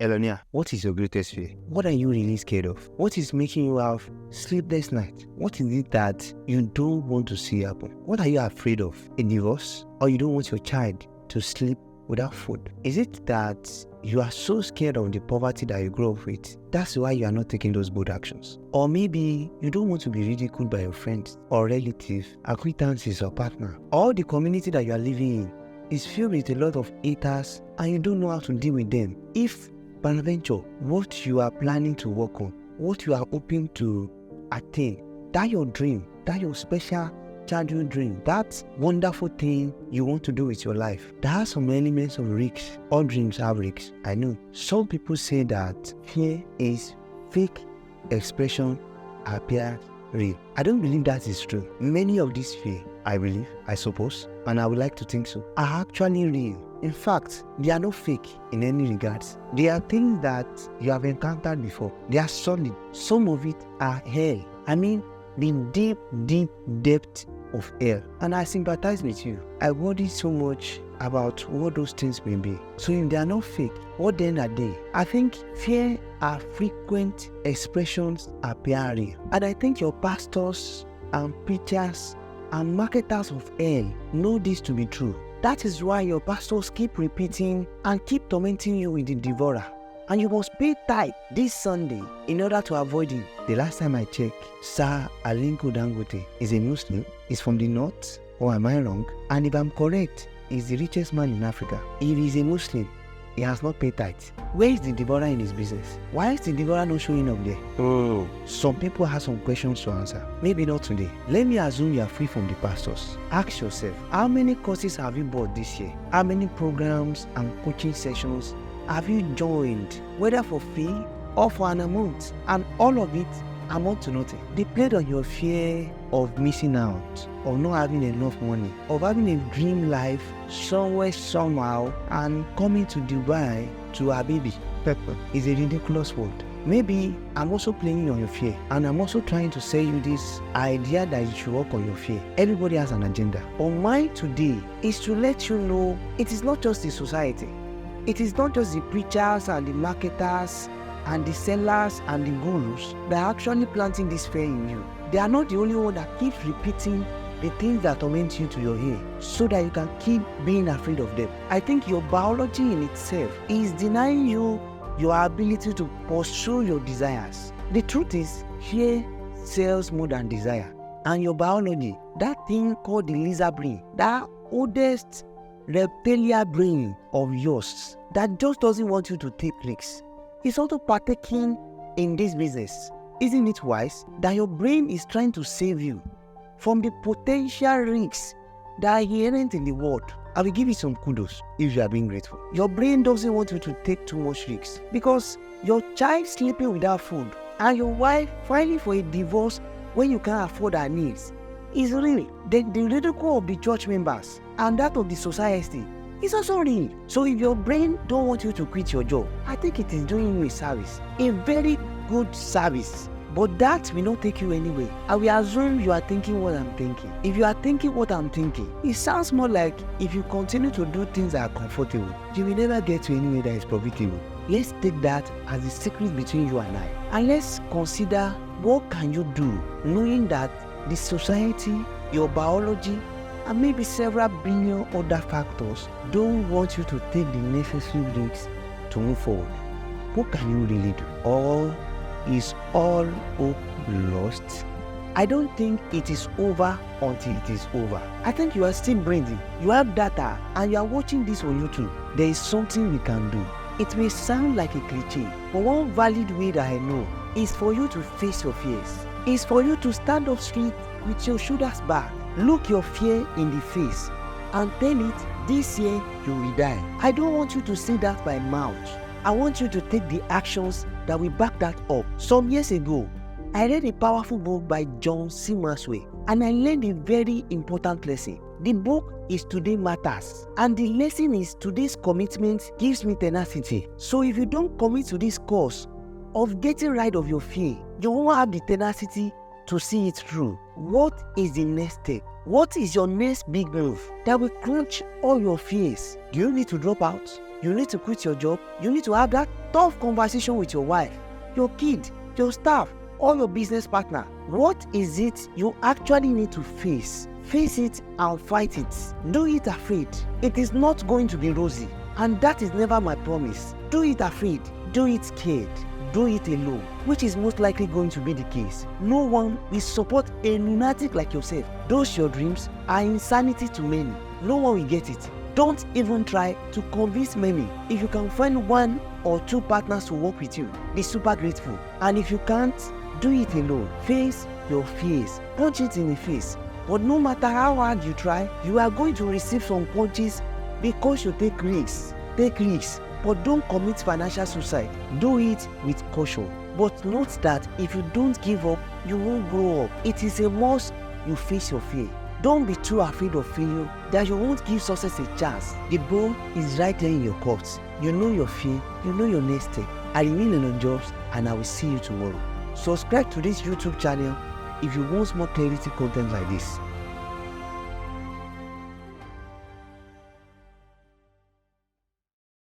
Elonia, what is your greatest fear? What are you really scared of? What is making you have sleepless nights? What is it that you don't want to see happen? What are you afraid of? A divorce? Or you don't want your child to sleep without food? Is it that you are so scared of the poverty that you grew up with? That's why you are not taking those bold actions. Or maybe you don't want to be ridiculed by your friends or relatives, acquaintances or partner. Or the community that you are living in is filled with a lot of haters and you don't know how to deal with them. If peradventure, what you are planning to work on, what you are hoping to attain, that your dream, that your special childhood dream, that wonderful thing you want to do with your life, there are some elements of risks. All dreams have risks, I know. Some people say that fear is fake expression appear real. I don't believe that is true. Many of these fear, I believe, I suppose, and I would like to think so, are actually real. In fact, they are not fake in any regards. They are things that you have encountered before. They are solid. Some of it are hell. I mean, the deep, deep depth of hell. And I sympathize with you. I worry so much about what those things may be. So if they are not fake, what then are they? I think fear are frequent expressions appearing. And I think your pastors and preachers and marketers of hell know this to be true. That is why your pastors keep repeating and keep tormenting you with the devourer. And you must pay tithe this Sunday in order to avoid him. The last time I checked, Sir Aliko Dangote is a Muslim, is from the north, or am I wrong? And if I'm correct, he's the richest man in Africa. If he's a Muslim, he has not paid tithe. Where is the devourer in his business? Why is the devourer not showing up there? Some people have some questions to answer. Maybe not today. Let me assume you are free from the pastors. Ask yourself, how many courses have you bought this year? How many programs and coaching sessions have you joined, whether for free or for an amount? And all of it amount to nothing. They played on your fear of missing out, of not having enough money, of having a dream life somewhere, somehow, and coming to Dubai to Habibi. Is a ridiculous word. Maybe I'm also playing on your fear, and I'm also trying to sell you this idea that you should work on your fear. Everybody has an agenda. But mine today is to let you know it is not just the society. It is not just the preachers and the marketers and the sellers and the gurus that are actually planting this fear in you. They are not the only one that keeps repeating the things that torment you to your ear so that you can keep being afraid of them. I think your biology in itself is denying you your ability to pursue your desires. The truth is, fear sells more than desire. And your biology, that thing called the lizard brain, that oldest reptilian brain of yours that just doesn't want you to take risks, is also partaking in this business. Isn't it wise that your brain is trying to save you from the potential risks that are inherent in the world? I will give you some kudos if you are being grateful. Your brain doesn't want you to take too much risks because your child sleeping without food and your wife filing for a divorce when you can't afford her needs is real. The ridicule of the church members and that of the society is also real. So if your brain don't want you to quit your job, I think it is doing you a service, a very good service. But that will not take you anywhere. I will assume you are thinking what I'm thinking. If you are thinking what I'm thinking, it sounds more like if you continue to do things that are comfortable, you will never get to anywhere that is profitable. Let's take that as the secret between you and I. And let's consider what can you do knowing that the society, your biology, and maybe several billion other factors don't want you to take the necessary risks to move forward. What can you really do? Or is all hope lost? I don't think it is over until it is over. I think you are still breathing. You have data and you are watching this on YouTube. There is something we can do. It may sound like a cliche, but one valid way that I know is for you to face your fears. Is for you to stand up straight with your shoulders back. Look your fear in the face and tell it, this year you will die. I don't want you to say that by mouth. I want you to take the actions that will back that up. Some years ago, I read a powerful book by John C. Maxwell, and I learned a very important lesson. The book is Today Matters, and the lesson is today's commitment gives me tenacity. So if you don't commit to this course of getting rid of your fear, you won't have the tenacity to see it through. What is the next step? What is your next big move that will crunch all your fears? Do you need to drop out? You need to quit your job. You need to have that tough conversation with your wife, your kid, your staff, or your business partner. What is it you actually need to face? Face it and fight it. Do it afraid. It is not going to be rosy, and that is never my promise. Do it afraid. Do it scared. Do it alone, which is most likely going to be the case. No one will support a lunatic like yourself. Those your dreams are insanity to many. No one will get it. Don't even try to convince many. If you can find 1 or 2 partners to work with you, be super grateful. And if you can't, do it alone. Face your fears. Punch it in the face. But no matter how hard you try, you are going to receive some punches because you take risks. Take risks. But don't commit financial suicide. Do it with caution. But note that if you don't give up, you won't grow up. It is a must you face your fear. Don't be too afraid of failure that you won't give success a chance. The ball is right there in your court. You know your fear, you know your next step. I remain Elon Jobs, and I will see you tomorrow. Subscribe to this YouTube channel if you want more clarity content like this.